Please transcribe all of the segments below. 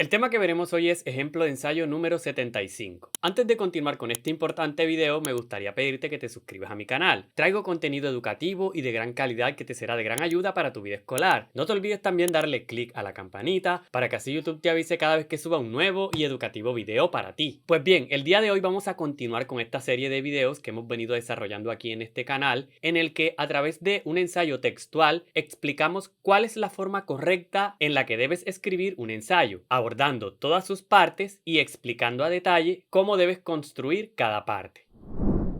El tema que veremos hoy es ejemplo de ensayo número 75. Antes de continuar con este importante video, me gustaría pedirte que te suscribas a mi canal. Traigo contenido educativo y de gran calidad que te será de gran ayuda para tu vida escolar. No te olvides también darle clic a la campanita para que así YouTube te avise cada vez que suba un nuevo y educativo video para ti. Pues bien, el día de hoy vamos a continuar con esta serie de videos que hemos venido desarrollando aquí en este canal, en el que a través de un ensayo textual explicamos cuál es la forma correcta en la que debes escribir un ensayo, abordando todas sus partes y explicando a detalle cómo debes construir cada parte.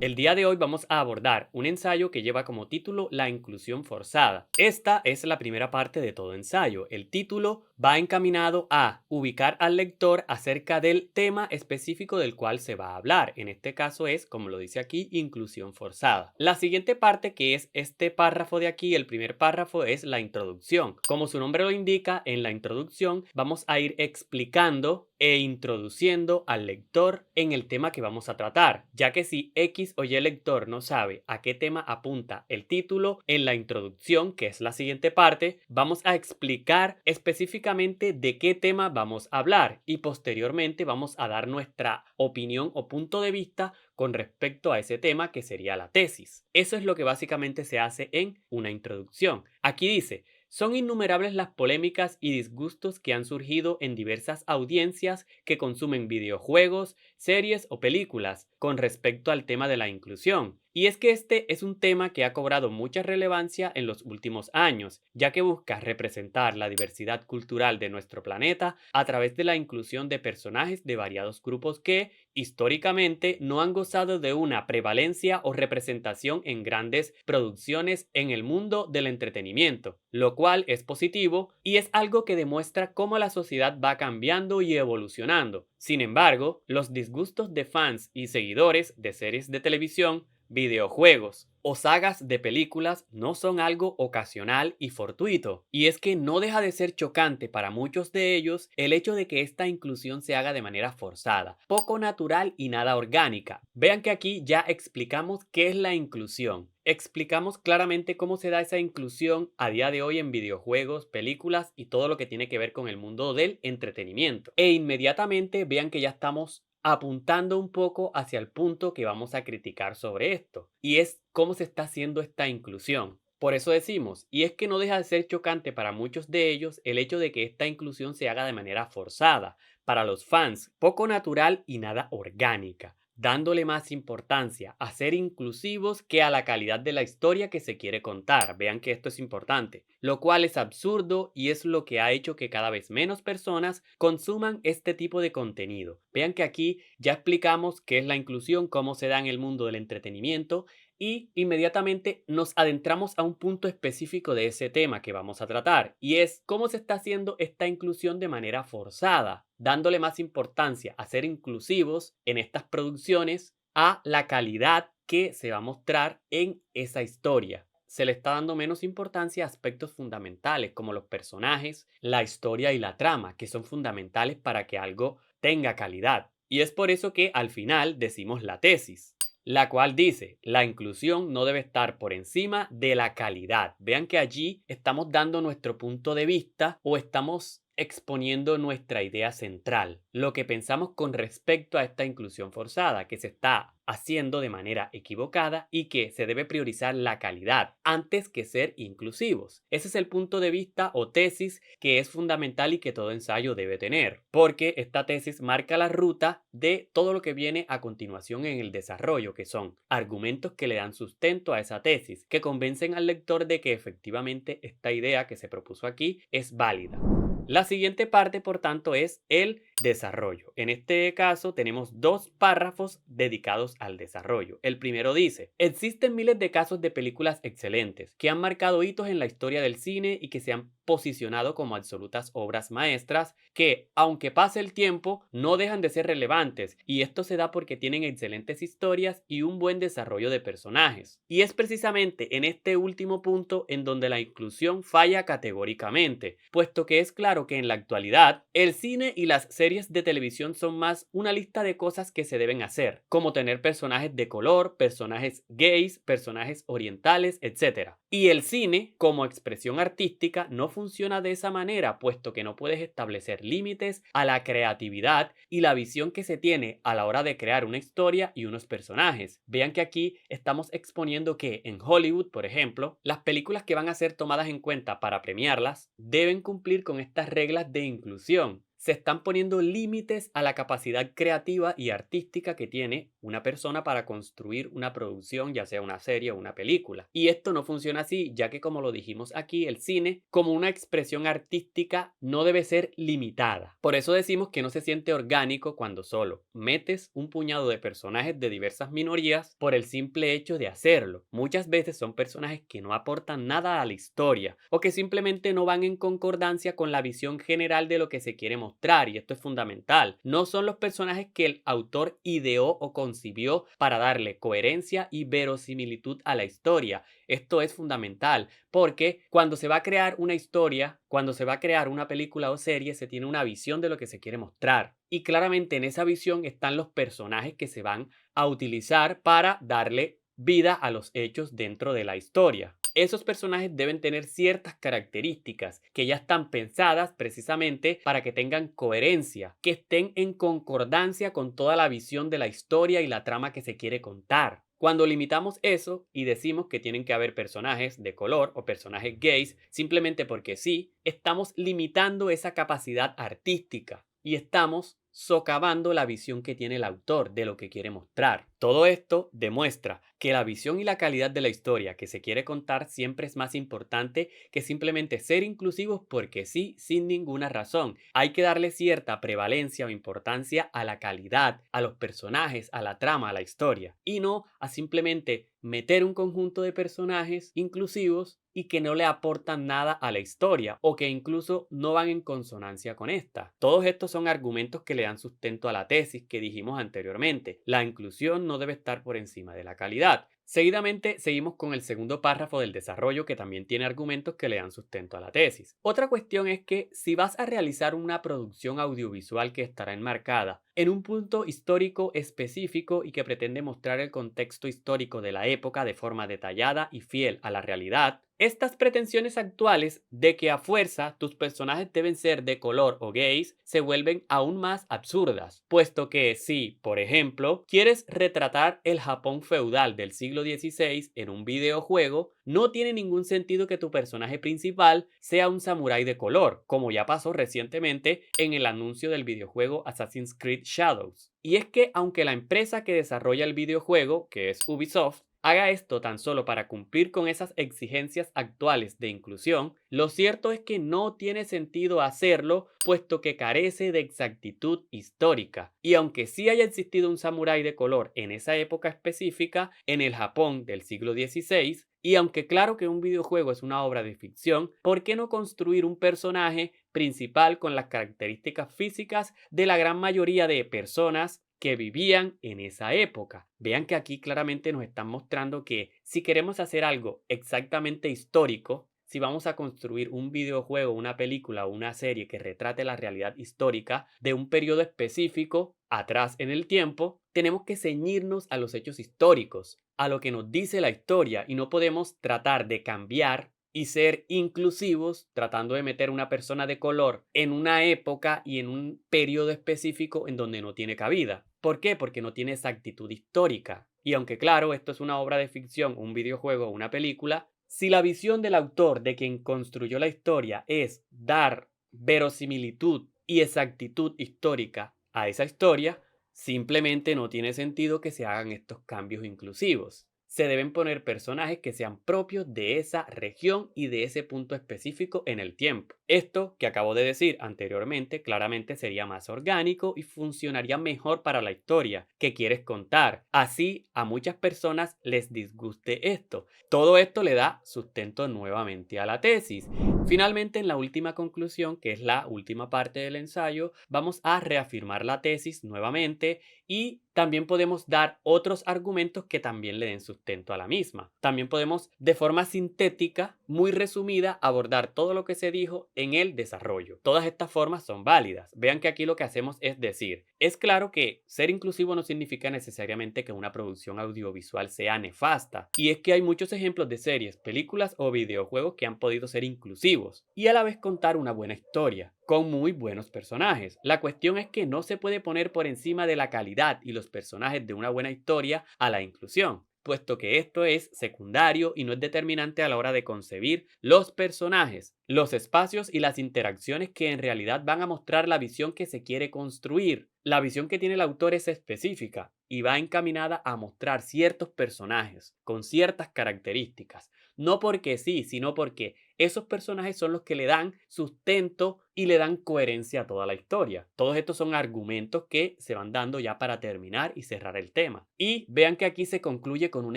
El día de hoy vamos a abordar un ensayo que lleva como título La inclusión forzada. Esta es la primera parte de todo ensayo. El título va encaminado a ubicar al lector acerca del tema específico del cual se va a hablar. En este caso es, como lo dice aquí, inclusión forzada. La siguiente parte, que es este párrafo de aquí, el primer párrafo, es la introducción. Como su nombre lo indica, en la introducción vamos a ir explicando e introduciendo al lector en el tema que vamos a tratar, ya que si X o Y lector no sabe a qué tema apunta el título, en la introducción, que es la siguiente parte, vamos a explicar específicamente de qué tema vamos a hablar y posteriormente vamos a dar nuestra opinión o punto de vista con respecto a ese tema, que sería la tesis. Eso es lo que básicamente se hace en una introducción. Aquí dice: son innumerables las polémicas y disgustos que han surgido en diversas audiencias que consumen videojuegos, series o películas con respecto al tema de la inclusión. Y es que este es un tema que ha cobrado mucha relevancia en los últimos años, ya que busca representar la diversidad cultural de nuestro planeta a través de la inclusión de personajes de variados grupos que, históricamente, no han gozado de una prevalencia o representación en grandes producciones en el mundo del entretenimiento, lo cual es positivo y es algo que demuestra cómo la sociedad va cambiando y evolucionando. Sin embargo, los disgustos de fans y seguidores de series de televisión, videojuegos o sagas de películas no son algo ocasional y fortuito, y es que no deja de ser chocante para muchos de ellos el hecho de que esta inclusión se haga de manera forzada, poco natural y nada orgánica. Vean que aquí ya explicamos qué es la inclusión. Explicamos claramente cómo se da esa inclusión a día de hoy en videojuegos, películas y todo lo que tiene que ver con el mundo del entretenimiento. E inmediatamente vean que ya estamos apuntando un poco hacia el punto que vamos a criticar sobre esto, y es cómo se está haciendo esta inclusión. Por eso decimos, y es que no deja de ser chocante para muchos de ellos el hecho de que esta inclusión se haga de manera forzada, para los fans poco natural y nada orgánica, dándole más importancia a ser inclusivos que a la calidad de la historia que se quiere contar. Vean que esto es importante, lo cual es absurdo y es lo que ha hecho que cada vez menos personas consuman este tipo de contenido. Vean que aquí ya explicamos qué es la inclusión, cómo se da en el mundo del entretenimiento, y inmediatamente nos adentramos a un punto específico de ese tema que vamos a tratar, y es cómo se está haciendo esta inclusión de manera forzada, dándole más importancia a ser inclusivos en estas producciones a la calidad que se va a mostrar en esa historia. Se le está dando menos importancia a aspectos fundamentales como los personajes, la historia y la trama, que son fundamentales para que algo tenga calidad. Y es por eso que al final decimos la tesis, la cual dice: la inclusión no debe estar por encima de la calidad. Vean que allí estamos dando nuestro punto de vista o estamos exponiendo nuestra idea central, lo que pensamos con respecto a esta inclusión forzada, que se está haciendo de manera equivocada y que se debe priorizar la calidad antes que ser inclusivos. Ese es el punto de vista o tesis que es fundamental y que todo ensayo debe tener, porque esta tesis marca la ruta de todo lo que viene a continuación en el desarrollo, que son argumentos que le dan sustento a esa tesis, que convencen al lector de que efectivamente esta idea que se propuso aquí es válida. La siguiente parte, por tanto, es el desarrollo. En este caso tenemos dos párrafos dedicados al desarrollo. El primero dice: existen miles de casos de películas excelentes que han marcado hitos en la historia del cine y que se han posicionado como absolutas obras maestras que, aunque pase el tiempo, no dejan de ser relevantes, y esto se da porque tienen excelentes historias y un buen desarrollo de personajes. Y es precisamente en este último punto en donde la inclusión falla categóricamente, puesto que es claro que en la actualidad el cine y las series de televisión son más una lista de cosas que se deben hacer, como tener personajes de color, personajes gays, personajes orientales, etc. Y el cine, como expresión artística, no funciona de esa manera, puesto que no puedes establecer límites a la creatividad y la visión que se tiene a la hora de crear una historia y unos personajes. Vean que aquí estamos exponiendo que en Hollywood, por ejemplo, las películas que van a ser tomadas en cuenta para premiarlas deben cumplir con estas reglas de inclusión. Se están poniendo límites a la capacidad creativa y artística que tiene una persona para construir una producción, ya sea una serie o una película. Y esto no funciona así, ya que como lo dijimos aquí, el cine, como una expresión artística, no debe ser limitada. Por eso decimos que no se siente orgánico cuando solo metes un puñado de personajes de diversas minorías por el simple hecho de hacerlo. Muchas veces son personajes que no aportan nada a la historia o que simplemente no van en concordancia con la visión general de lo que se quiere mostrar, y esto es fundamental. No son los personajes que el autor ideó o concibió para darle coherencia y verosimilitud a la historia. Esto es fundamental porque cuando se va a crear una historia, cuando se va a crear una película o serie, se tiene una visión de lo que se quiere mostrar. Y claramente en esa visión están los personajes que se van a utilizar para darle vida a los hechos dentro de la historia. Esos personajes deben tener ciertas características que ya están pensadas precisamente para que tengan coherencia, que estén en concordancia con toda la visión de la historia y la trama que se quiere contar. Cuando limitamos eso y decimos que tienen que haber personajes de color o personajes gays simplemente porque sí, estamos limitando esa capacidad artística y estamos socavando la visión que tiene el autor de lo que quiere mostrar. Todo esto demuestra que la visión y la calidad de la historia que se quiere contar siempre es más importante que simplemente ser inclusivos porque sí, sin ninguna razón. Hay que darle cierta prevalencia o importancia a la calidad, a los personajes, a la trama, a la historia, y no a simplemente meter un conjunto de personajes inclusivos y que no le aportan nada a la historia o que incluso no van en consonancia con esta. Todos estos son argumentos que le dan sustento a la tesis que dijimos anteriormente. La inclusión no debe estar por encima de la calidad. Seguidamente seguimos con el segundo párrafo del desarrollo que también tiene argumentos que le dan sustento a la tesis. Otra cuestión es que si vas a realizar una producción audiovisual que estará enmarcada en un punto histórico específico y que pretende mostrar el contexto histórico de la época de forma detallada y fiel a la realidad, estas pretensiones actuales de que a fuerza tus personajes deben ser de color o gays se vuelven aún más absurdas, puesto que si, por ejemplo, quieres retratar el Japón feudal del siglo XVI en un videojuego, no tiene ningún sentido que tu personaje principal sea un samurái de color, como ya pasó recientemente en el anuncio del videojuego Assassin's Creed Shadows. Y es que aunque la empresa que desarrolla el videojuego, que es Ubisoft, haga esto tan solo para cumplir con esas exigencias actuales de inclusión, lo cierto es que no tiene sentido hacerlo, puesto que carece de exactitud histórica. Y aunque sí haya existido un samurái de color en esa época específica, en el Japón del siglo XVI, y aunque claro que un videojuego es una obra de ficción, ¿por qué no construir un personaje principal con las características físicas de la gran mayoría de personas que vivían en esa época? Vean que aquí claramente nos están mostrando que si queremos hacer algo exactamente histórico, si vamos a construir un videojuego, una película o una serie que retrate la realidad histórica de un periodo específico atrás en el tiempo, tenemos que ceñirnos a los hechos históricos, a lo que nos dice la historia, y no podemos tratar de cambiar y ser inclusivos tratando de meter una persona de color en una época y en un periodo específico en donde no tiene cabida. ¿Por qué? Porque no tiene esa actitud histórica. Y aunque claro, esto es una obra de ficción, un videojuego o una película, si la visión del autor, de quien construyó la historia, es dar verosimilitud y exactitud histórica a esa historia, simplemente no tiene sentido que se hagan estos cambios inclusivos. Se deben poner personajes que sean propios de esa región y de ese punto específico en el tiempo. Esto que acabo de decir anteriormente claramente sería más orgánico y funcionaría mejor para la historia que quieres contar. Así a muchas personas les disguste esto. Todo esto le da sustento nuevamente a la tesis. Finalmente, en la última conclusión, que es la última parte del ensayo, vamos a reafirmar la tesis nuevamente y también podemos dar otros argumentos que también le den sustento a la misma. También podemos, de forma sintética, muy resumida, abordar todo lo que se dijo en el desarrollo. Todas estas formas son válidas. Vean que aquí lo que hacemos es decir, Es claro que ser inclusivo no significa necesariamente que una producción audiovisual sea nefasta, y es que hay muchos ejemplos de series, películas o videojuegos que han podido ser inclusivos y a la vez contar una buena historia, con muy buenos personajes. La cuestión es que no se puede poner por encima de la calidad y los personajes de una buena historia a la inclusión, puesto que esto es secundario y no es determinante a la hora de concebir los personajes, los espacios y las interacciones que en realidad van a mostrar la visión que se quiere construir. La visión que tiene el autor es específica y va encaminada a mostrar ciertos personajes con ciertas características, no porque sí, sino porque esos personajes son los que le dan sustento y le dan coherencia a toda la historia. Todos estos son argumentos que se van dando ya para terminar y cerrar el tema. Y vean que aquí se concluye con un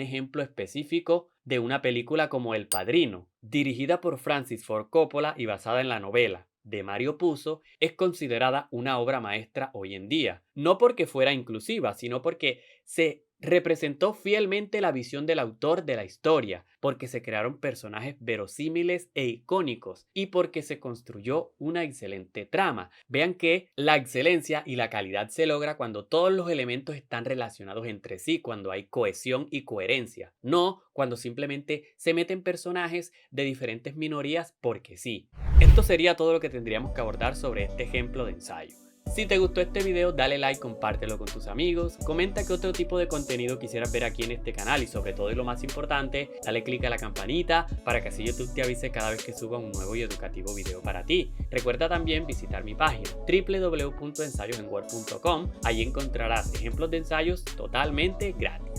ejemplo específico de una película como El Padrino, dirigida por Francis Ford Coppola y basada en la novela de Mario Puzo. Es considerada una obra maestra hoy en día, no porque fuera inclusiva, sino porque se representó fielmente la visión del autor de la historia, porque se crearon personajes verosímiles e icónicos y porque se construyó una excelente trama. Vean que la excelencia y la calidad se logra cuando todos los elementos están relacionados entre sí, cuando hay cohesión y coherencia, no cuando simplemente se meten personajes de diferentes minorías porque sí. Esto sería todo lo que tendríamos que abordar sobre este ejemplo de ensayo. Si te gustó este video, dale like, compártelo con tus amigos, comenta qué otro tipo de contenido quisieras ver aquí en este canal y sobre todo y lo más importante, dale click a la campanita para que así YouTube te avise cada vez que suba un nuevo y educativo video para ti. Recuerda también visitar mi página www.ensayosenword.com, ahí encontrarás ejemplos de ensayos totalmente gratis.